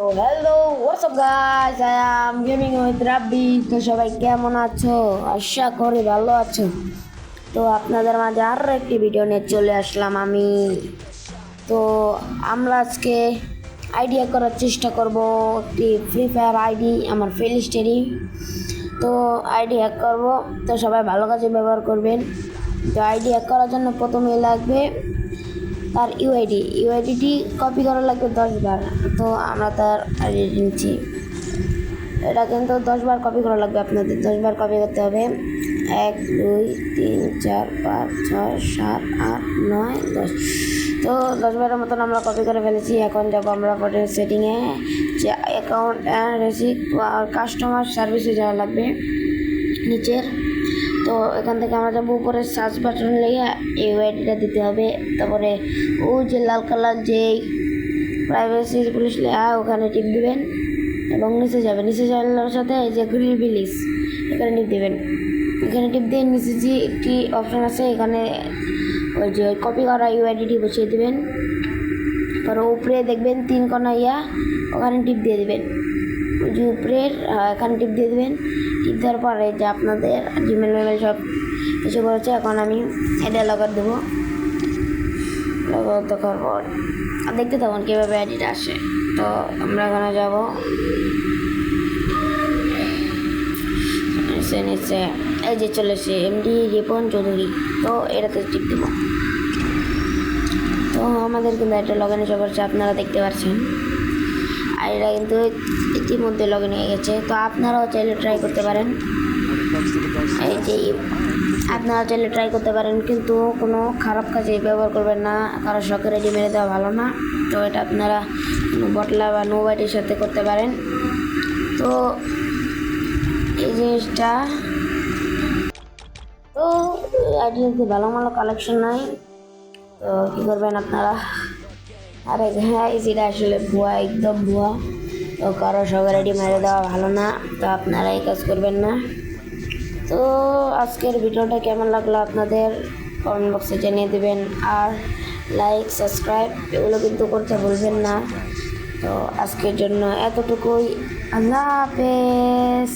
তো hello WhatsApp guys I am gaming with Rabbi. তো সবাই কেমন আছো? আশা করি ভালো আছো। তো আপনাদের মাঝে আরও একটি ভিডিও নিয়ে চলে আসলাম আমি। তো আমরা আজকে আইডিয়া করার চেষ্টা করব একটি ফ্রি ফায়ার আইডি আমার প্লেলিস্টেরই। তো আইডি হ্যাক করবো, তো সবাই ভালো কাজে ব্যবহার করবেন। তো আইডি হ্যাক করার জন্য প্রথমেই লাগবে তার ইউআইডিটি কপি করা লাগবে 10 বার। তো আমরা তার আইডি নিচ্ছি, এটা কিন্তু 10 বার কপি করা লাগবে, আপনাদের 10 বার কপি করতে হবে। 1 2 3 4 5 6 7 8 9 10। তো 10 বারের মতন আমরা কপি করে ফেলেছি। এখন যাবো আমরা পরে সেটিংয়ে, যে অ্যাকাউন্ট রেসিপ আর কাস্টমার সার্ভিসে যাওয়া লাগবে নিচের। তো এখান থেকে আমরা যাবো উপরে সার্চ বাটন লেগে ইউআইডিটা দিতে হবে। তারপরে ও যে লাল কালার যে প্রাইভেসি পুলিশ লেখা ওখানে টিপ দিবেন এবং নিচে যাওয়ার সাথে এই যে গ্রিল বিলিস এখানে টিপ দেবেন। এখানে টিপ দিয়ে নিচে যে একটি অপশান আছে, এখানে ওই যে কপি করা ইউআইডিটি বসিয়ে দেবেন। তারপরে উপরে দেখবেন 3 কোণা ওখানে টিপ দিয়ে দেবেন। ওই যে উপরের এখানে টিপ দিয়ে দেবেন। টিপ দেওয়ার পরে যে আপনাদের জিমেল সব কিছু করেছে, এখন আমি এটা লাগার দেবো। লাগাতে পর দেখতে থাকুন কীভাবে আইডিটা আসে। তো আমরা এখানে যাব, নিচে এই যে চলেছে এমডি রিপন চৌধুরী। তো এটাতে টিপ দেবো। তো আমাদের কিন্তু এটা লগ ইন এসে পড়ছে, আপনারা দেখতে পাচ্ছেন আইডিটা কিন্তু ইতিমধ্যে লগ ইন হয়ে গেছে। তো আপনারাও চাইলে ট্রাই করতে পারেন, এই যে আপনারা চাইলে ট্রাই করতে পারেন, কিন্তু কোনো খারাপ কাজে ব্যবহার করবেন না, কারো শখের আইডি মেরে দেওয়া ভালো না। তো এটা আপনারা বটলা বা নোবাইটির সাথে করতে পারেন। তো এই জিনিসটা, তো আইডিতে ভালো কালেকশন নাই। তো কী করবেন আপনারা, আরে হ্যাঁ যেটা আসলে ভুয়া, একদম ভুয়া। তো কারো শখের আইডি মেরে দেওয়া ভালো না, তো আপনারা এই কাজ করবেন না। তো আজকের ভিডিওটা কেমন লাগলো আপনাদের কমেন্ট বক্সে জানিয়ে দেবেন, আর লাইক সাবস্ক্রাইব এগুলো কিন্তু করতে ভুলবেন না। তো আজকের জন্য এতটুকুই, আল্লাহ হাফেজ।